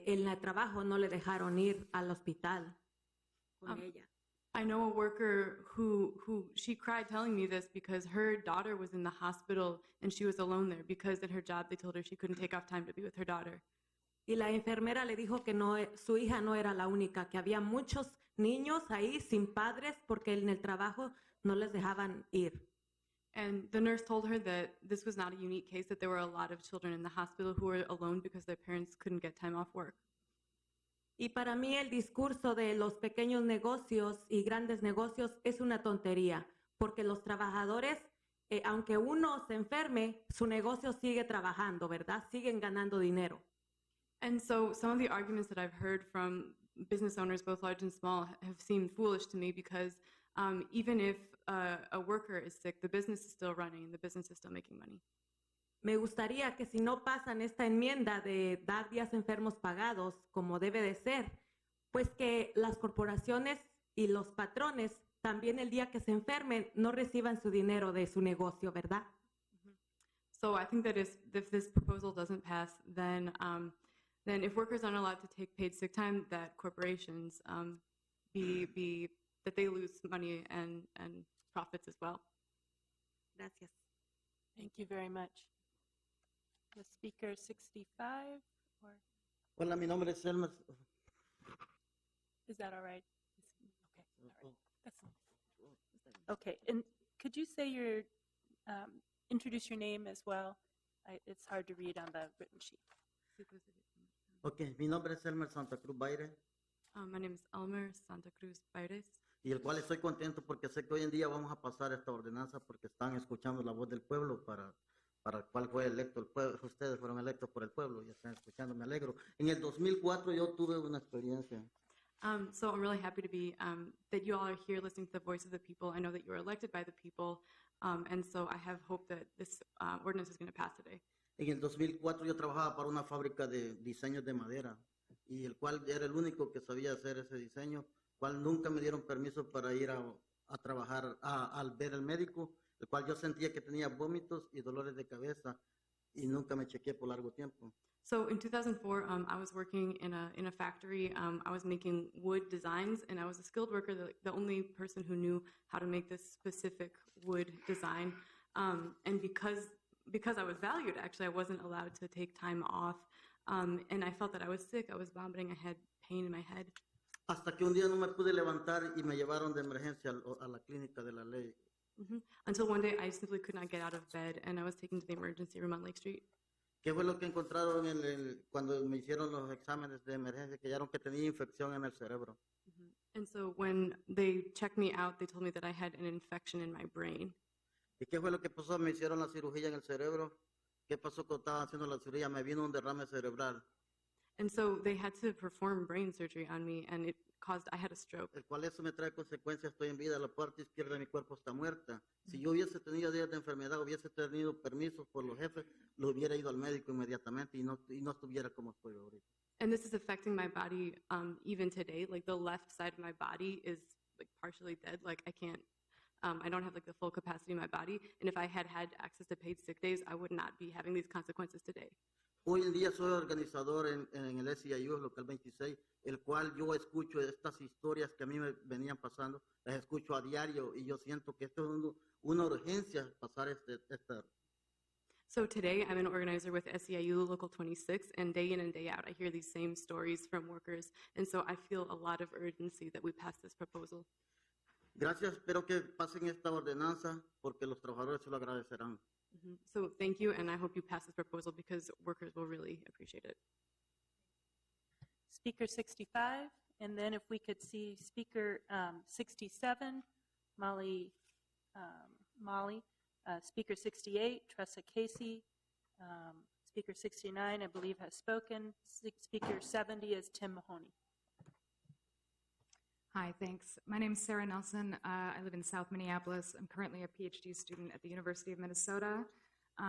en el trabajo no le dejaron ir al hospital con ella. I know a worker who she cried telling me this because her daughter was in the hospital and she was alone there because at her job they told her she couldn't take off time to be with her daughter. Y la enfermera le dijo que no, su hija no era la única, que había muchos niños ahí sin padres porque en el trabajo no les dejaban ir. And the nurse told her that this was not a unique case, that there were a lot of children in the hospital who were alone because their parents couldn't get time off work. Y para mí el discurso de los pequeños negocios y grandes negocios es una tontería, porque los trabajadores, aunque uno se enferme, su negocio sigue trabajando, ¿verdad? Siguen ganando dinero. And so some of the arguments that I've heard from business owners, both large and small, have seemed foolish to me because even if a worker is sick, the business is still running and the business is still making money. Me gustaría que si no pasan esta enmienda de dar días enfermos pagados como debe de ser, pues que las corporaciones y los patrones también el día que se enfermen no reciban su dinero de su negocio, ¿verdad? So I think that if this proposal doesn't pass, then if workers aren't allowed to take paid sick time, that corporations that they lose money and profits as well. Gracias. Thank you very much. The speaker 65 or Hola, mi nombre es Elmer. is that all right? Okay, all right. That's okay. And could you say your introduce your name as well? It's hard to read on the written sheet. Ok, mi nombre es Elmer Santa Cruz Baire. My name is Elmer Santa Cruz Baires. Y el cual estoy contento porque sé que hoy en día vamos a pasar esta ordenanza porque están escuchando la voz del pueblo para el cual fue electo el pueblo. Ustedes fueron electos por el pueblo y están escuchando, me alegro. En el 2004 yo tuve una experiencia. So I'm really happy to be that you all are here listening to the voice of the people. I know that you were elected by the people, and so I have hope that this ordinance is going to pass today. En el 2004 yo trabajaba para una fábrica de diseños de madera y el cual era el único que sabía hacer ese diseño, cual nunca me dieron permiso para ir a trabajar al ver al médico, el cual yo sentía que tenía vómitos y dolores de cabeza y nunca me chequeé por largo tiempo. So in 2004, I was working in a factory. I was making wood designs, and I was a skilled worker, the only person who knew how to make this specific wood design. And because I was valued, actually, I wasn't allowed to take time off. And I felt that I was sick. I was vomiting. I had pain in my head. Hasta que un día no me pude levantar y me llevaron de emergencia a la clínica de la ley. Until one day, I simply could not get out of bed, and I was taken to the emergency room on Lake Street. ¿Qué fue lo que encontraron cuando me hicieron los exámenes de emergencia? Que hallaron que tenía infección en el cerebro. And so when they checked me out, they told me that I had an infection in my brain. ¿Y qué fue lo que pasó? Me hicieron la cirugía en el cerebro. ¿Qué pasó cuando estaban haciendo la cirugía? Me vino un derrame cerebral. And so they had to perform brain surgery on me, and I had a stroke. El cual eso me trae consecuencias. Estoy en vida, la parte izquierda de mi cuerpo está muerta. Si yo hubiese tenido días de enfermedad, hubiese tenido permisos por los jefes, lo hubiera ido al médico inmediatamente y no estuviera como estoy ahorita. And this is affecting my body even today. Like the left side of my body is like partially dead. Like I can't, I don't have like the full capacity in my body. And if I had access to paid sick days, I would not be having these consequences today. Hoy en día soy organizador en el SIU, local 26, el cual yo escucho estas historias que a mí me venían pasando, las escucho a diario y yo siento que esto es una urgencia pasar esta. So today I'm an organizer with SEIU Local 26, and day in and day out I hear these same stories from workers, and so I feel a lot of urgency that we pass this proposal. Gracias, espero que pasen esta ordenanza porque los trabajadores se lo agradecerán. So thank you, and I hope you pass this proposal because workers will really appreciate it. Speaker 65, and then if we could see Speaker 67, Molly, Speaker 68, Tressa Casey, Speaker 69, I believe, has spoken. Speaker 70 is Tim Mahoney. Hi, thanks. My name is Sarah Nelson. I live in South Minneapolis. I'm currently a PhD student at the University of Minnesota.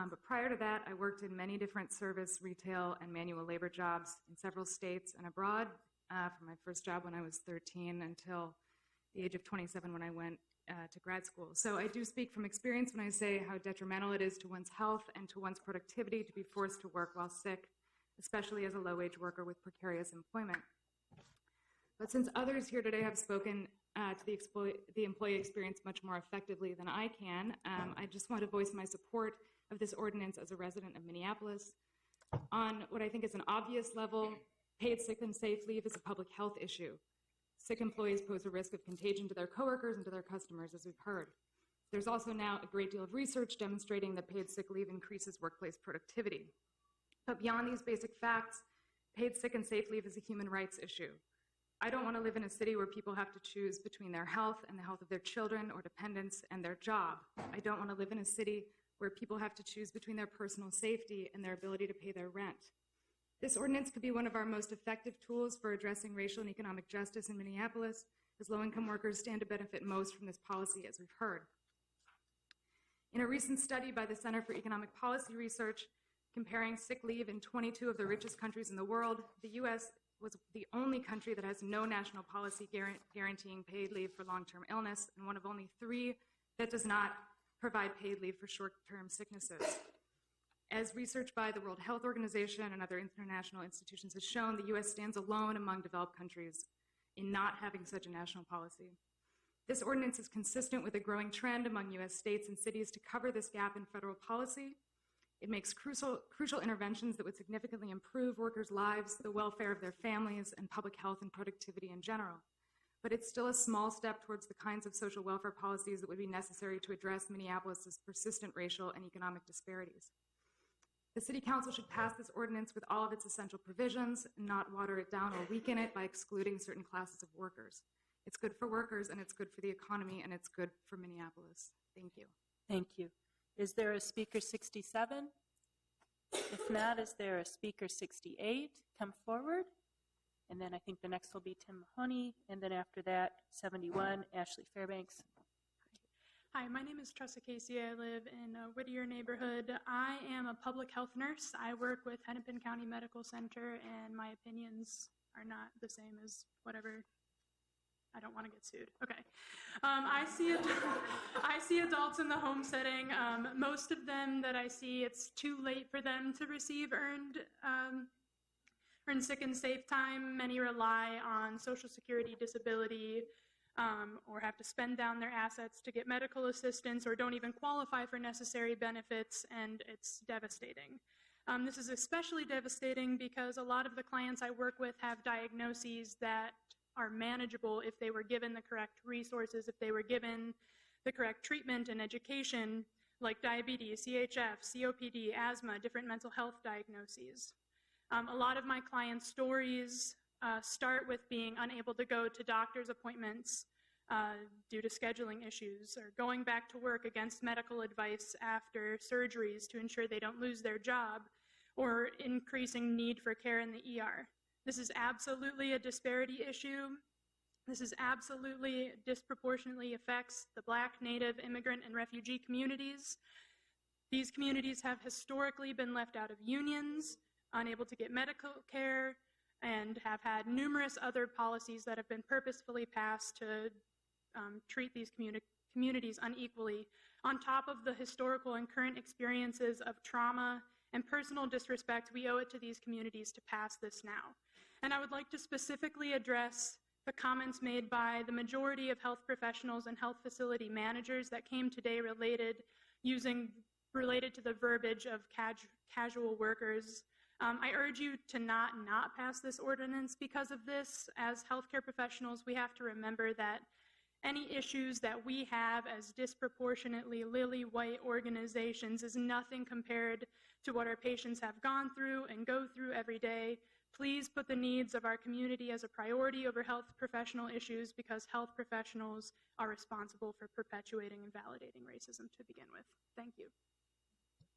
But prior to that, I worked in many different service, retail, and manual labor jobs in several states and abroad from my first job when I was 13 until the age of 27 when I went to grad school. So I do speak from experience when I say how detrimental it is to one's health and to one's productivity to be forced to work while sick, especially as a low-wage worker with precarious employment. But since others here today have spoken to the employee experience much more effectively than I can, I just want to voice my support of this ordinance as a resident of Minneapolis. On what I think is an obvious level, paid sick and safe leave is a public health issue. Sick employees pose a risk of contagion to their coworkers and to their customers, as we've heard. There's also now a great deal of research demonstrating that paid sick leave increases workplace productivity. But beyond these basic facts, paid sick and safe leave is a human rights issue. I don't want to live in a city where people have to choose between their health and the health of their children or dependents and their job. I don't want to live in a city where people have to choose between their personal safety and their ability to pay their rent. This ordinance could be one of our most effective tools for addressing racial and economic justice in Minneapolis, as low-income workers stand to benefit most from this policy, as we've heard. In a recent study by the Center for Economic Policy Research, comparing sick leave in 22 of the richest countries in the world, the U.S. was the only country that has no national policy guaranteeing paid leave for long-term illness, and one of only 3 that does not provide paid leave for short-term sicknesses. As research by the World Health Organization and other international institutions has shown, the U.S. stands alone among developed countries in not having such a national policy. This ordinance is consistent with a growing trend among U.S. states and cities to cover this gap in federal policy. It makes crucial interventions that would significantly improve workers' lives, the welfare of their families, and public health and productivity in general. But it's still a small step towards the kinds of social welfare policies that would be necessary to address Minneapolis's persistent racial and economic disparities. The City Council should pass this ordinance with all of its essential provisions and not water it down or weaken it by excluding certain classes of workers. It's good for workers, and it's good for the economy, and it's good for Minneapolis. Thank you. Thank you. Is there a speaker 67? If not, is there a speaker 68? Come forward. And then I think the next will be Tim Mahoney, and then after that, 71, Ashley Fairbanks. Hi, my name is Tressa Casey. I live in Whittier neighborhood. I am a public health nurse. I work with Hennepin County Medical Center, and my opinions are not the same as whatever. I don't want to get sued. Okay. I see adults in the home setting. Most of them that I see, it's too late for them to receive earned sick and safe time. Many rely on Social Security disability, or have to spend down their assets to get medical assistance, or don't even qualify for necessary benefits, and it's devastating. This is especially devastating because a lot of the clients I work with have diagnoses that are manageable if they were given the correct resources, if they were given the correct treatment and education, like diabetes, CHF, COPD, asthma, different mental health diagnoses. A lot of my clients' stories start with being unable to go to doctor's appointments due to scheduling issues, or going back to work against medical advice after surgeries to ensure they don't lose their job, or increasing need for care in the ER. This is absolutely a disparity issue. This is absolutely disproportionately affects the Black, Native, immigrant, and refugee communities. These communities have historically been left out of unions, unable to get medical care, and have had numerous other policies that have been purposefully passed to treat these communities unequally. On top of the historical and current experiences of trauma and personal disrespect, we owe it to these communities to pass this now. And I would like to specifically address the comments made by the majority of health professionals and health facility managers that came today related to the verbiage of casual workers. I urge you to not pass this ordinance because of this. As healthcare professionals, we have to remember that any issues that we have as disproportionately lily white organizations is nothing compared to what our patients have gone through and go through every day. Please put the needs of our community as a priority over health professional issues, because health professionals are responsible for perpetuating and validating racism to begin with. Thank you.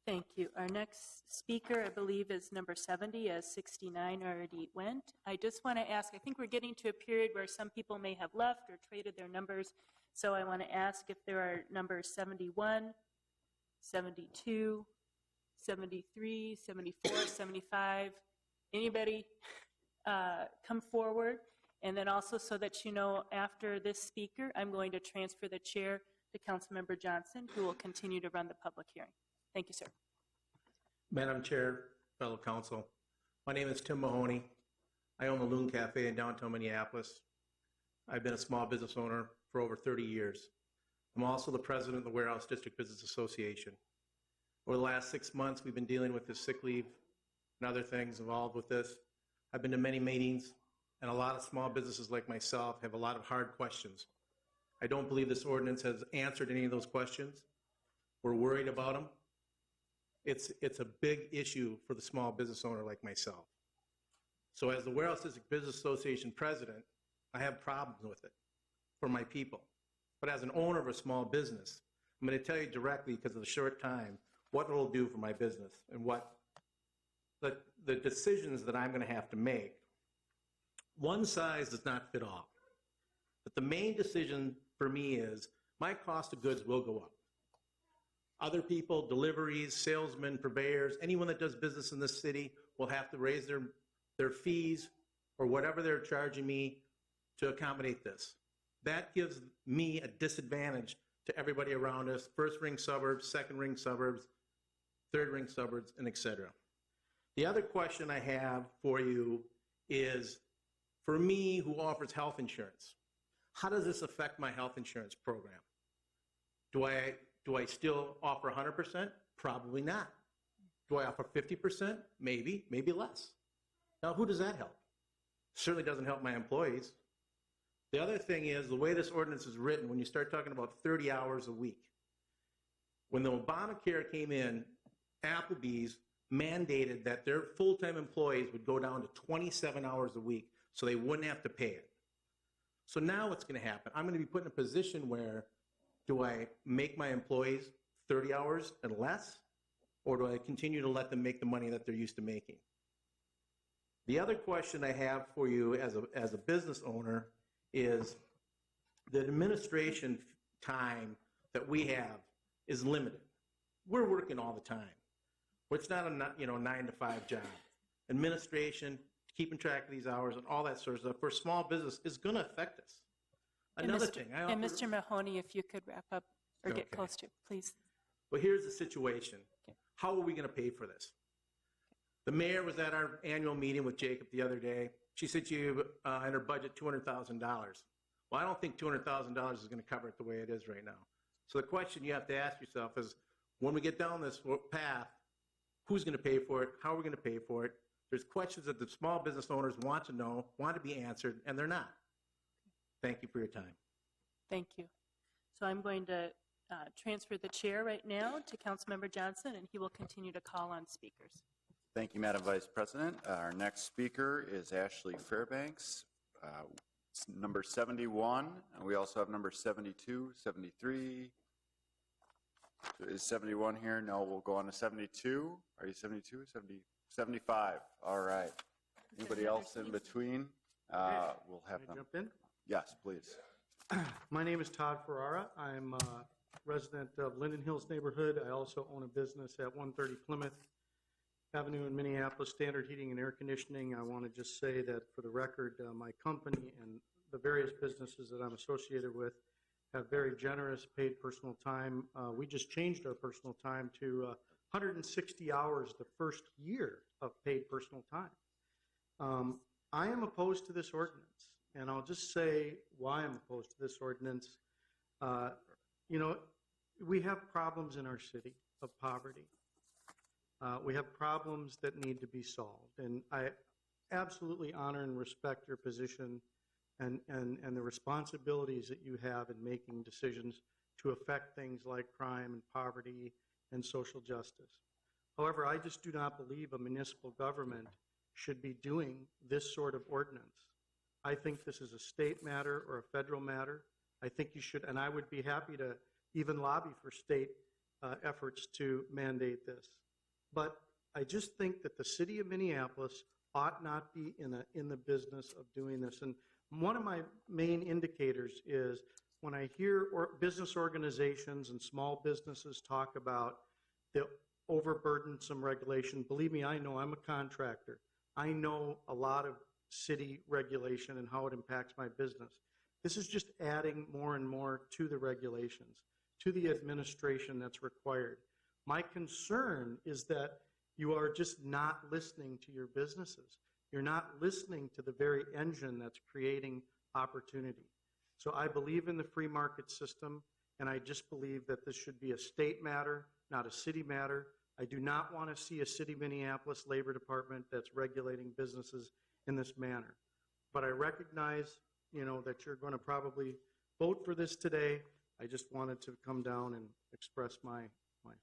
Thank you. Our next speaker, I believe, is number 70, as 69 already went. I just want to ask, I think we're getting to a period where some people may have left or traded their numbers, so I want to ask if there are numbers 71, 72, 73, 74, 75, anybody come forward? And then also, so that you know, after this speaker, I'm going to transfer the chair to Councilmember Johnson, who will continue to run the public hearing. Thank you, sir. Madam Chair, fellow council, My name is Tim Mahoney. I own the Loon Cafe in downtown Minneapolis. I've been a small business owner for over 30 years. I'm also the president of the Warehouse District Business Association. Over the last 6 months, we've been dealing with this sick leave and other things involved with this. I've been to many meetings, and a lot of small businesses like myself have a lot of hard questions. I don't believe this ordinance has answered any of those questions. We're worried about them. It's a big issue for the small business owner like myself. So as the Warehouse District Business Association president, I have problems with it for my people. But as an owner of a small business, I'm going to tell you directly, because of the short time, what it will do for my business and what the decisions that I'm going to have to make. One size does not fit all. But the main decision for me is my cost of goods will go up. Other people, deliveries, salesmen, purveyors, anyone that does business in this city will have to raise their fees or whatever they're charging me to accommodate this. That gives me a disadvantage to everybody around us, first ring suburbs, second ring suburbs, third ring suburbs, and et cetera. The other question I have for you is, for me who offers health insurance, how does this affect my health insurance program? Do I still offer 100%? Probably not. Do I offer 50%? Maybe less. Now, who does that help? Certainly doesn't help my employees. The other thing is, the way this ordinance is written, when you start talking about 30 hours a week, when the Obamacare came in, Applebee's mandated that their full-time employees would go down to 27 hours a week so they wouldn't have to pay it. So now what's going to happen? I'm going to be put in a position where, do I make my employees 30 hours and less, or do I continue to let them make the money that they're used to making? The other question I have for you as a business owner is, the administration time that we have is limited. We're working all the time. It's not a 9-to-5 job. Administration, keeping track of these hours and all that sort of stuff for small business is going to affect us. Another thing. And Mr. Mahoney, if you could wrap up or get close to, please. Well, here's the situation. How are we going to pay for this? The mayor was at our annual meeting with Jacob the other day. She said in her budget $200,000. Well, I don't think $200,000 is going to cover it the way it is right now. So the question you have to ask yourself is, when we get down this path, who's going to pay for it? How are we going to pay for it? There's questions that the small business owners want to know, want to be answered, and they're not. Thank you for your time. Thank you. So I'm going to transfer the chair right now to Councilmember Johnson, and he will continue to call on speakers. Thank you, Madam Vice President. Our next speaker is Ashley Fairbanks, number 71. And we also have number 72, 73. Is 71 here? No, we'll go on to 72. Are you 72? 75. All right. Anybody else in between? We'll have them. Jump in? Yes, please. My name is Todd Ferrara. I'm a resident of Linden Hills neighborhood. I also own a business at 130 Plymouth Avenue in Minneapolis, Standard Heating and Air Conditioning. I want to just say that for the record, my company and the various businesses that I'm associated with have very generous paid personal time. We just changed our personal time to 160 hours the first year of paid personal time. I am opposed to this ordinance, and I'll just say why I'm opposed to this ordinance. We have problems in our city of poverty. We have problems that need to be solved, and I absolutely honor and respect your position and the responsibilities that you have in making decisions to affect things like crime and poverty and social justice. However, I just do not believe a municipal government should be doing this sort of ordinance. I think this is a state matter or a federal matter. I think you should, and I would be happy to even lobby for state efforts to mandate this. But I just think that the city of Minneapolis ought not be in the business of doing this. And one of my main indicators is when I hear business organizations and small businesses talk about the overburdensome regulation. Believe me, I know. I'm a contractor. I know a lot of city regulation and how it impacts my business. This is just adding more and more to the regulations, to the administration that's required. My concern is that You are just not listening to your businesses. You're not listening to the very engine that's creating opportunity. So I believe in the free market system, and I just believe that this should be a state matter, not a city matter. I do not want to see a city of Minneapolis Labor Department that's regulating businesses in this manner. But I recognize, that you're going to probably vote for this today. I just wanted to come down and express my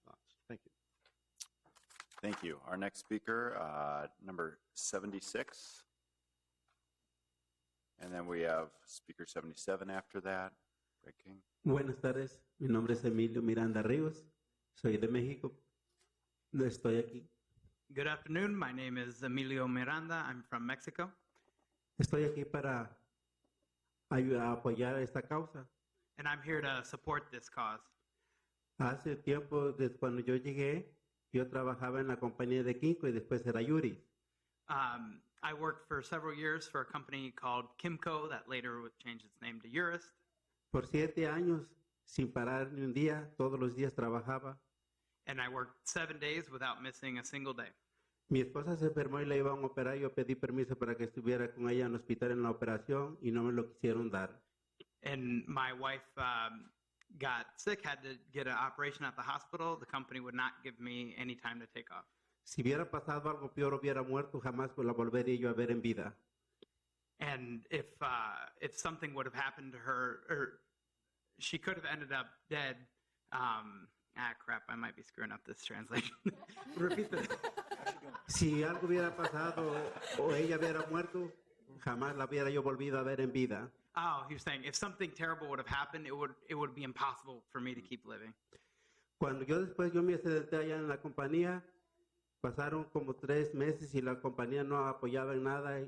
thoughts. Thank you. Thank you. Our next speaker, number 76. And then we have speaker 77 after that, Greg King. Buenas tardes, mi nombre es Emilio Miranda Ríos, soy de México, no estoy aquí. Good afternoon, my name is Emilio Miranda, I'm from Mexico. Estoy aquí para ayudar a apoyar esta causa. And I'm here to support this cause. Hace tiempo, desde cuando yo llegué, yo trabajaba en la compañía de Kinko y después era Yuri. I worked for several years for a company called Kimco that later would change its name to Urist. Por 7 años, sin parar ni un día, todos los días trabajaba. And I worked 7 days without missing a single day. Mi esposa se enfermó y la iban a operar. Yo pedí permiso para que estuviera con ella en el hospital en la operación y no me lo quisieron dar. And my wife got sick, had to get an operation at the hospital. The company would not give me any time to take off. Si hubiera pasado algo peor, hubiera muerto, jamás la volvería yo a ver en vida. And if something would have happened to her, or she could have ended up dead. Crap, I might be screwing up this translation. Repeat that. Si algo hubiera pasado o ella hubiera muerto, jamás la hubiera yo volvido a ver en vida. Oh, he was saying if something terrible would have happened, it would be impossible for me to keep living. Cuando yo me accidenté allá en la compañía, pasaron como 3 meses y la compañía no apoyaba en nada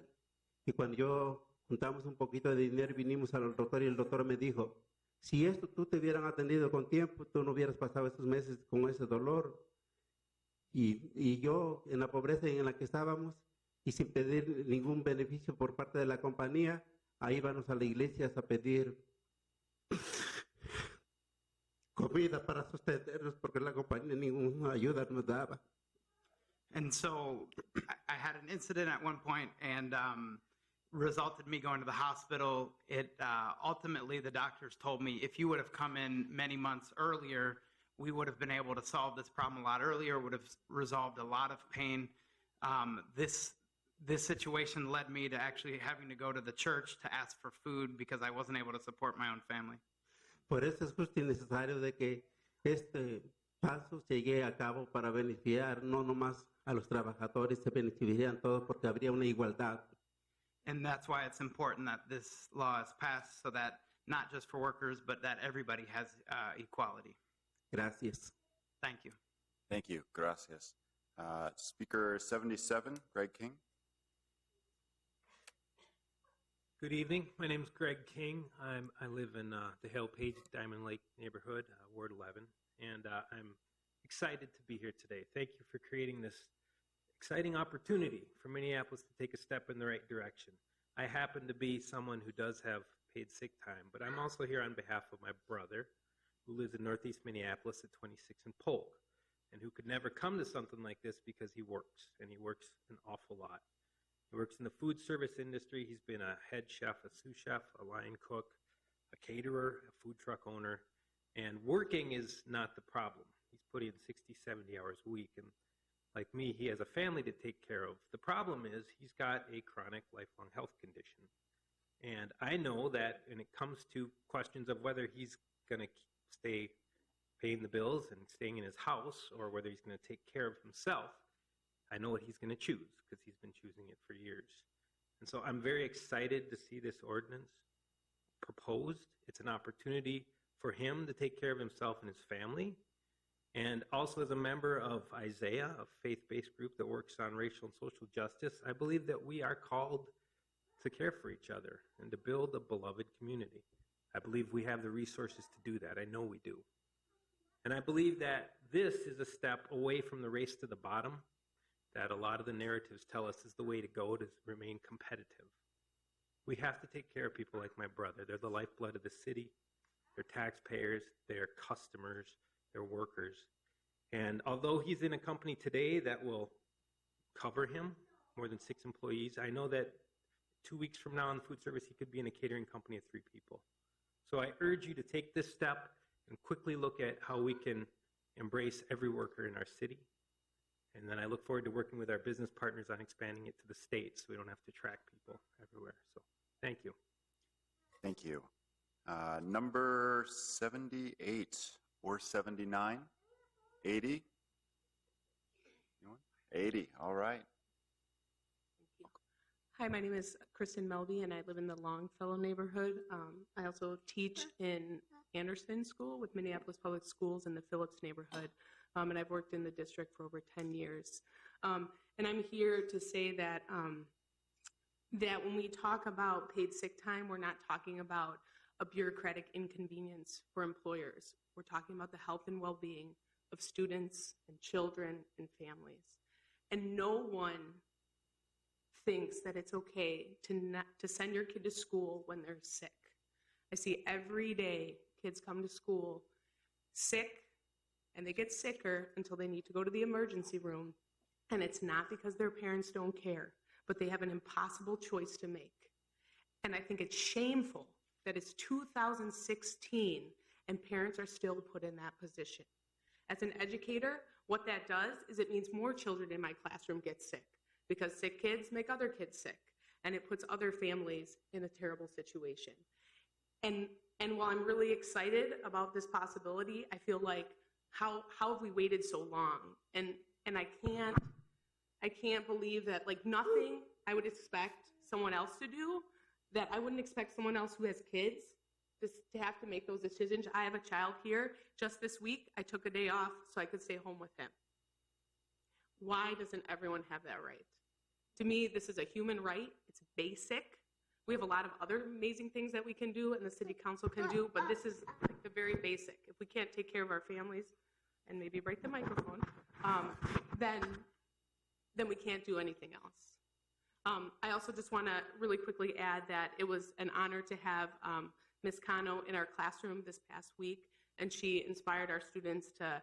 y cuando yo juntamos un poquito de dinero vinimos al doctor y el doctor me dijo, si esto tú te hubieran atendido con tiempo, tú no hubieras pasado estos meses con ese dolor. Y yo en la pobreza en la que estábamos y sin pedir ningún beneficio por parte de la compañía, ahí íbamos a la iglesia a pedir comida para sostenernos porque la compañía ninguna ayuda nos daba. And so I had an incident at one point and resulted me going to the hospital. It ultimately, the doctors told me, if you would have come in many months earlier, we would have been able to solve this problem a lot earlier, would have resolved a lot of pain. This situation led me to actually having to go to the church to ask for food because I wasn't able to support my own family. Por eso es justo y necesario de que este paso se lleve a cabo para beneficiar no nomás a los trabajadores, se beneficiarían todos porque habría una igualdad. And that's why it's important that this law is passed so that not just for workers, but that everybody has equality. Gracias. Thank you. Thank you. Gracias. Speaker 77, Greg King. Good evening. My name is Greg King. I live in the Hale Page Diamond Lake neighborhood, Ward 11, and I'm excited to be here today. Thank you for creating this exciting opportunity for Minneapolis to take a step in the right direction. I happen to be someone who does have paid sick time, but I'm also here on behalf of my brother, who lives in Northeast Minneapolis at 26 and Polk, and who could never come to something like this because he works, and he works an awful lot. He works in the food service industry. He's been a head chef, a sous chef, a line cook, a caterer, a food truck owner, and working is not the problem. He's putting in 60, 70 hours a week, and like me, he has a family to take care of. The problem is he's got a chronic lifelong health condition. And I know that when it comes to questions of whether he's going to stay paying the bills and staying in his house or whether he's going to take care of himself, I know what he's going to choose because he's been choosing it for years. And so I'm very excited to see this ordinance proposed. It's an opportunity for him to take care of himself and his family. And also as a member of Isaiah, a faith-based group that works on racial and social justice, I believe that we are called to care for each other and to build a beloved community. I believe we have the resources to do that. I know we do. And I believe that this is a step away from the race to the bottom that a lot of the narratives tell us is the way to go to remain competitive. We have to take care of people like my brother. They're the lifeblood of the city. They're taxpayers. They're customers. They're workers. And although he's in a company today that will cover him, more than 6 employees, I know that 2 weeks from now in the food service, he could be in a catering company of 3 people. So I urge you to take this step and quickly look at how we can embrace every worker in our city. And then I look forward to working with our business partners on expanding it to the state so we don't have to track people everywhere. So thank you. Thank you. Number 78 or 79? 80? 80, all right. Hi, my name is Kristin Melby, and I live in the Longfellow neighborhood. I also teach in Anderson School with Minneapolis Public Schools in the Phillips neighborhood, and I've worked in the district for over 10 years. And I'm here to say that that when we talk about paid sick time, we're not talking about a bureaucratic inconvenience for employers. We're talking about the health and well-being of students and children and families. And no one thinks that it's okay to send your kid to school when they're sick. I see every day kids come to school sick, and they get sicker until they need to go to the emergency room, and it's not because their parents don't care, but they have an impossible choice to make. And I think it's shameful that it's 2016 and parents are still put in that position. As an educator, what that does is it means more children in my classroom get sick, because sick kids make other kids sick, and it puts other families in a terrible situation. And while I'm really excited about this possibility, I feel like how have we waited so long? And I can't believe that, like, nothing I would expect someone else to do, that I wouldn't expect someone else who has kids just to have to make those decisions. I have a child here. Just this week, I took a day off so I could stay home with him. Why doesn't everyone have that right? To me, this is a human right. It's basic. We have a lot of other amazing things that we can do and the city council can do, but this is like the very basic. If we can't take care of our families, and maybe break the microphone, then we can't do anything else. I also just want to really quickly add that it was an honor to have Ms. Cano in our classroom this past week, and she inspired our students to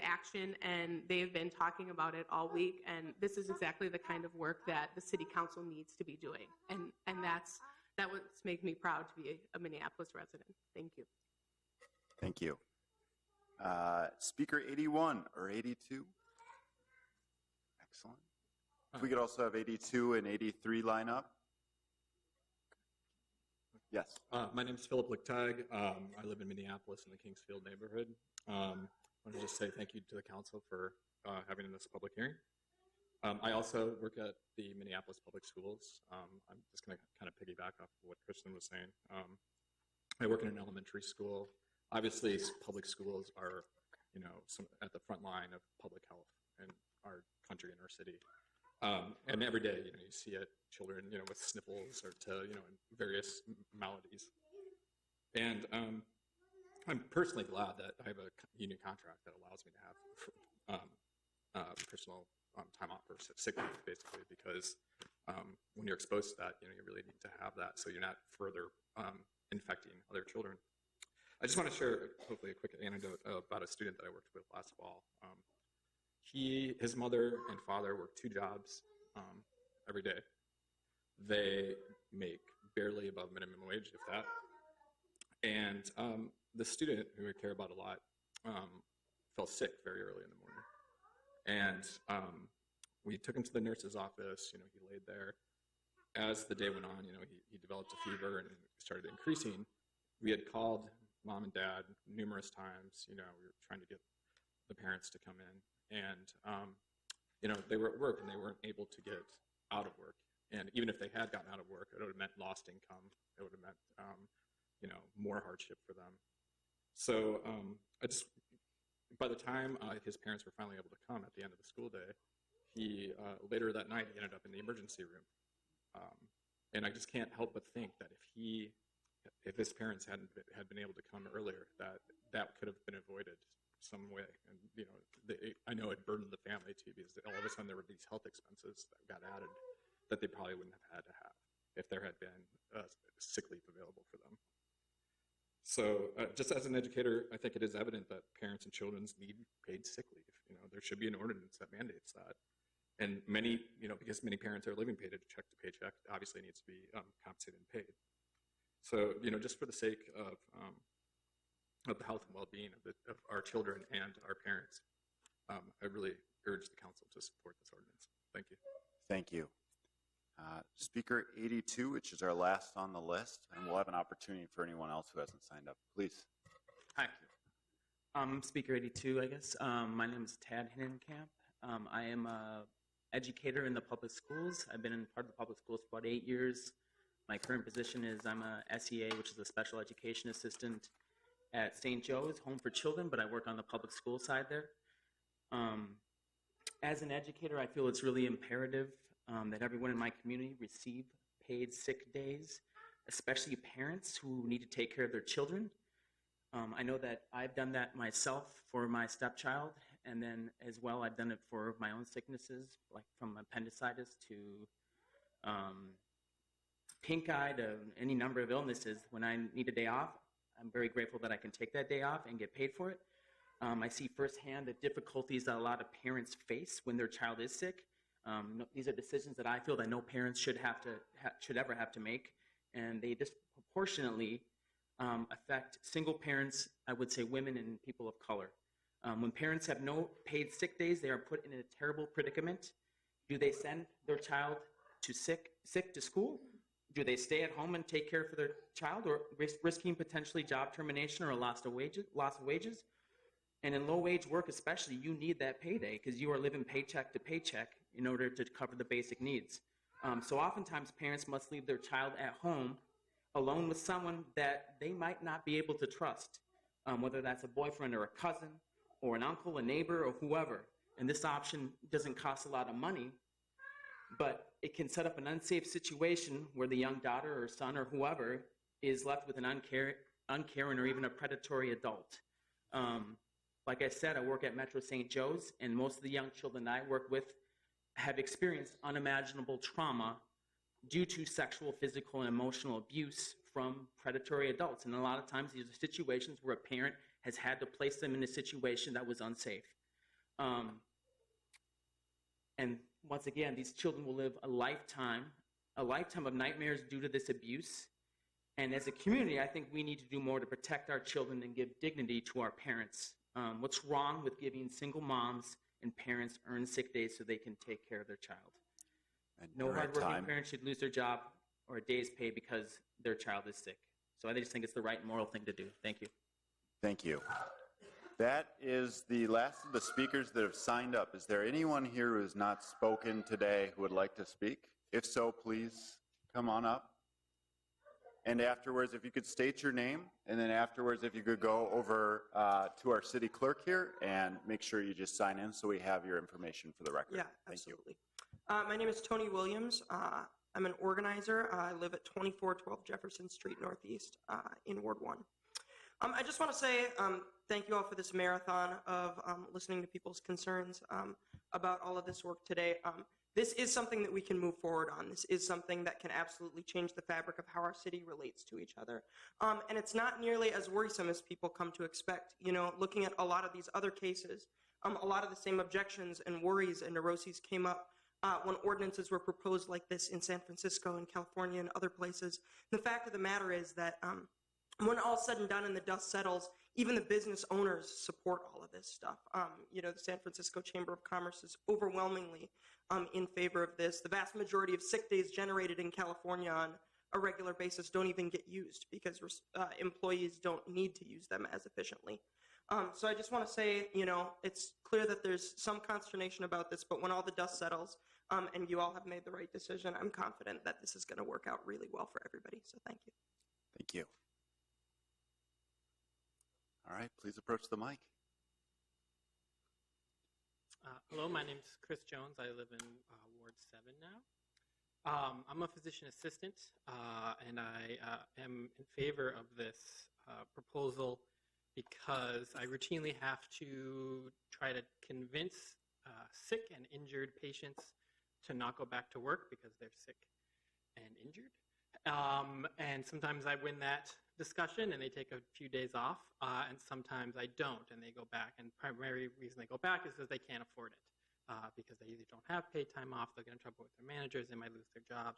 action, and they have been talking about it all week, and this is exactly the kind of work that the city council needs to be doing, and that what's made me proud to be a Minneapolis resident. Thank you. Thank you. Speaker 81 or 82? Excellent. If we could also have 82 and 83 line up. Yes. My name is Phillip Uhlich. I live in Minneapolis in the Kingsfield neighborhood. I want to just say thank you to the council for having this public hearing. I also work at the Minneapolis Public Schools. I'm just going to kind of piggyback off of what Kristin was saying. I work in an elementary school. Obviously, public schools are, at the front line of public health in our country and our city. And every day, you see children, with sniffles or various maladies. And I'm personally glad that I have a union contract that allows me to have personal time off or sick leave, basically, because when you're exposed to that, you really need to have that so you're not further infecting other children. I just want to share, hopefully, a quick anecdote about a student that I worked with last fall. His mother and father work 2 jobs every day. They make barely above minimum wage, if that. And the student, who I care about a lot, fell sick very early in the morning. And we took him to the nurse's office. He laid there. As the day went on, he developed a fever and it started increasing. We had called mom and dad numerous times. We were trying to get the parents to come in. And, they were at work and they weren't able to get out of work. And even if they had gotten out of work, it would have meant lost income. It would have meant, more hardship for them. So by the time his parents were finally able to come at the end of the school day, later that night, he ended up in the emergency room. And I just can't help but think that if his parents had been able to come earlier, that could have been avoided some way. And I know it burdened the family too, because all of a sudden there were these health expenses that got added that they probably wouldn't have had to have if there had been sick leave available for them. So just as an educator, I think it is evident that parents and children need paid sick leave. There should be an ordinance that mandates that. And many, because many parents are living paycheck to paycheck, obviously needs to be compensated and paid. So, just for the sake of the health and well-being of our children and our parents, I really urge the council to support this ordinance. Thank you. Thank you. Speaker 82, which is our last on the list, and we'll have an opportunity for anyone else who hasn't signed up. Please. Hi. I'm Speaker 82, I guess. My name is Tad Hinenkamp. I am an educator in the public schools. I've been in part of the public schools for about 8 years. My current position is I'm a SEA, which is a special education assistant at St. Joe's Home for Children, but I work on the public school side there. As an educator, I feel it's really imperative that everyone in my community receive paid sick days, especially parents who need to take care of their children. I know that I've done that myself for my stepchild, and then as well I've done it for my own sicknesses, like from appendicitis to pink eye to any number of illnesses. When I need a day off, I'm very grateful that I can take that day off and get paid for it. I see firsthand the difficulties that a lot of parents face when their child is sick. These are decisions that I feel that no parents should ever have to make, and they disproportionately affect single parents, I would say women and people of color. When parents have no paid sick days, they are put in a terrible predicament. Do they send their child to sick to school? Do they stay at home and take care for their child, or risking potentially job termination or a loss of wages? And in low-wage work especially, you need that payday because you are living paycheck to paycheck in order to cover the basic needs. So oftentimes parents must leave their child at home alone with someone that they might not be able to trust, whether that's a boyfriend or a cousin or an uncle, a neighbor, or whoever. And this option doesn't cost a lot of money, but it can set up an unsafe situation where the young daughter or son or whoever is left with an uncaring or even a predatory adult. Like I said, I work at Metro St. Joe's, and most of the young children I work with have experienced unimaginable trauma due to sexual, physical, and emotional abuse from predatory adults. And a lot of times these are situations where a parent has had to place them in a situation that was unsafe. And once again, these children will live a lifetime of nightmares due to this abuse. And as a community, I think we need to do more to protect our children and give dignity to our parents. What's wrong with giving single moms and parents earned sick days so they can take care of their child? And no hardworking parent should lose their job or a day's pay because their child is sick. So I just think it's the right moral thing to do. Thank you. Thank you. That is the last of the speakers that have signed up. Is there anyone here who has not spoken today who would like to speak? If so, please come on up. And afterwards, if you could state your name, and then afterwards, if you could go over to our city clerk here and make sure you just sign in so we have your information for the record. Yeah, absolutely. My name is Tony Williams. I'm an organizer. I live at 2412 Jefferson Street Northeast in Ward 1. I just want to say thank you all for this marathon of listening to people's concerns about all of this work today. This is something that we can move forward on. This is something that can absolutely change the fabric of how our city relates to each other. And it's not nearly as worrisome as people come to expect. You know, looking at a lot of these other cases, a lot of the same objections and worries and neuroses came up when ordinances were proposed like this in San Francisco and California and other places. The fact of the matter is that when all's said and done and the dust settles, even the business owners support all of this stuff. You know, the San Francisco Chamber of Commerce is overwhelmingly in favor of this. The vast majority of sick days generated in California on a regular basis don't even get used because employees don't need to use them as efficiently. So I just want to say, you know, it's clear that there's some consternation about this, but when all the dust settles and you all have made the right decision, I'm confident that this is going to work out really well for everybody. So thank you. Thank you. All right, please approach the mic. Hello, my name is Chris Jones. I live in Ward 7 now. I'm a physician assistant, and I am in favor of this proposal because I routinely have to try to convince sick and injured patients to not go back to work because they're sick and injured. And sometimes I win that discussion and they take a few days off, and sometimes I don't, and they go back. And primary reason they go back is because they can't afford it, because they either don't have paid time off, they'll get in trouble with their managers, they might lose their jobs,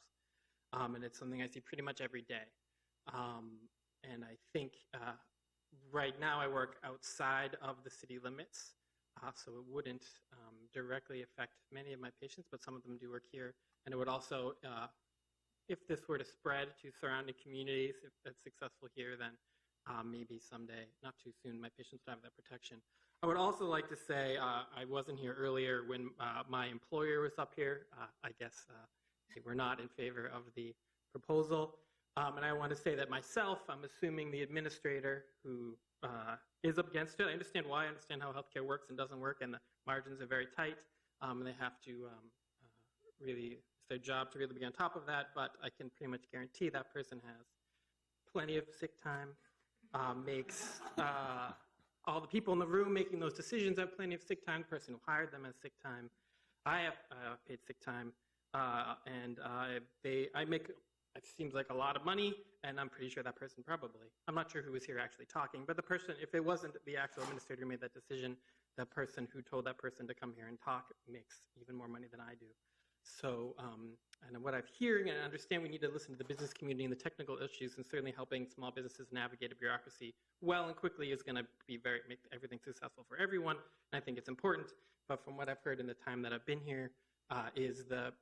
and it's something I see pretty much every day. And I think right now I work outside of the city limits, so it wouldn't directly affect many of my patients, but some of them do work here, and it would also. If this were to spread to surrounding communities, if that's successful here, then maybe someday, not too soon, my patients would have that protection. I would also like to say I wasn't here earlier when my employer was up here. I guess they were not in favor of the proposal. And I want to say that myself, I'm assuming the administrator who is up against it. I understand why. I understand how healthcare works and doesn't work, and the margins are very tight, and they have to really... their job to really be on top of that, but I can pretty much guarantee that person has plenty of sick time, makes all the people in the room making those decisions have plenty of sick time. The person who hired them has sick time. I have paid sick time, and I make, it seems like a lot of money, and I'm pretty sure that person probably, I'm not sure who was here actually talking, but the person, if it wasn't the actual administrator who made that decision, the person who told that person to come here and talk makes even more money than I do. So, and what I'm hearing, and I understand we need to listen to the business community and the technical issues, and certainly helping small businesses navigate a bureaucracy well and quickly is going to be make everything successful for everyone, and I think it's important. But from what I've heard in the time that I've been here, is the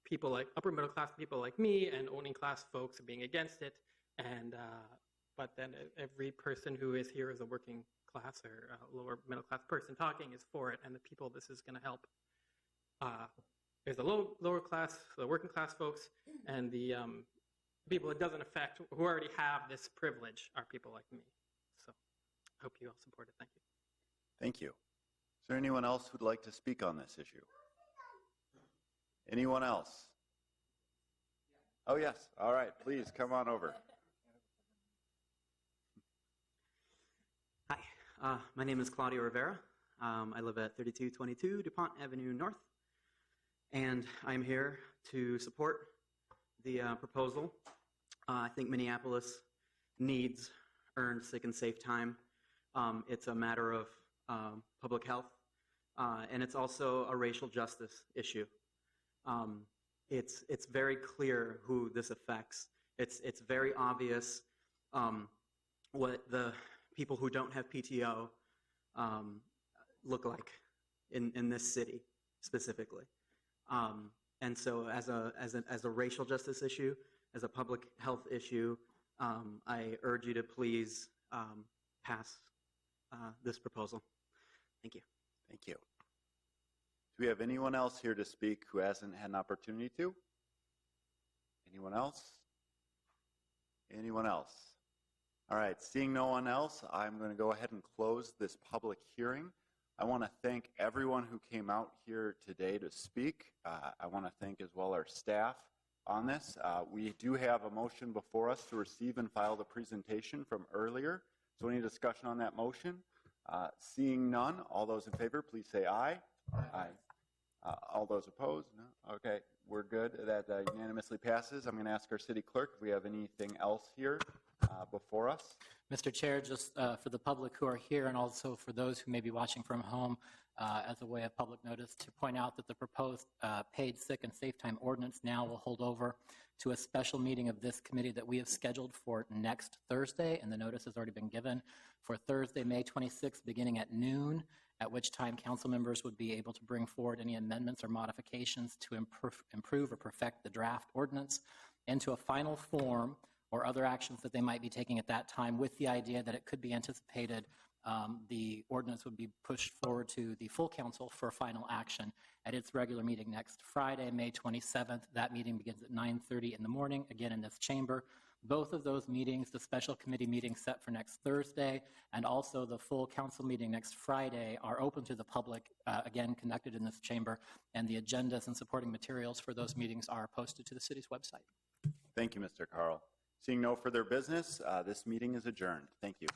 people like upper middle class people like me and owning class folks are being against it, and but then every person who is here is a working class or lower middle class person talking is for it, and the people this is going to help. There's the lower class, the working class folks, and the people it doesn't affect, who already have this privilege, are people like me. So I hope you all support it. Thank you. Thank you. Is there anyone else who'd like to speak on this issue? Anyone else? Oh, yes. All right. Please come on over. Hi. My name is Claudio Rivera. I live at 3222 DuPont Avenue North. And I'm here to support the proposal. I think Minneapolis needs earned sick and safe time. It's a matter of public health, and it's also a racial justice issue. It's very clear who this affects. It's very obvious what the people who don't have PTO look like in this city specifically. And so as a racial justice issue, as a public health issue, I urge you to please pass this proposal. Thank you. Thank you. Do we have anyone else here to speak who hasn't had an opportunity to? Anyone else? Anyone else? All right, seeing no one else, I'm going to go ahead and close this public hearing. I want to thank everyone who came out here today to speak. I want to thank as well our staff on this. We do have a motion before us to receive and file the presentation from earlier. So any discussion on that motion? Seeing none, all those in favor, please say aye. Aye. All those opposed? No? Okay, we're good. That unanimously passes. I'm going to ask our city clerk if we have anything else here before us. Mr. Chair, just for the public who are here and also for those who may be watching from home, as a way of public notice, to point out that the proposed paid sick and safe time ordinance now will hold over to a special meeting of this committee that we have scheduled for next Thursday, and the notice has already been given for Thursday, May 26th, beginning at noon, at which time council members would be able to bring forward any amendments or modifications to improve or perfect the draft ordinance into a final form or other actions that they might be taking at that time, with the idea that it could be anticipated the ordinance would be pushed forward to the full council for final action at its regular meeting next Friday, May 27th. That meeting begins at 9:30 in the morning, again in this chamber. Both of those meetings, the special committee meeting set for next Thursday and also the full council meeting next Friday, are open to the public, again conducted in this chamber, and the agendas and supporting materials for those meetings are posted to the city's website. Thank you, Mr. Carl. Seeing no further business, this meeting is adjourned. Thank you.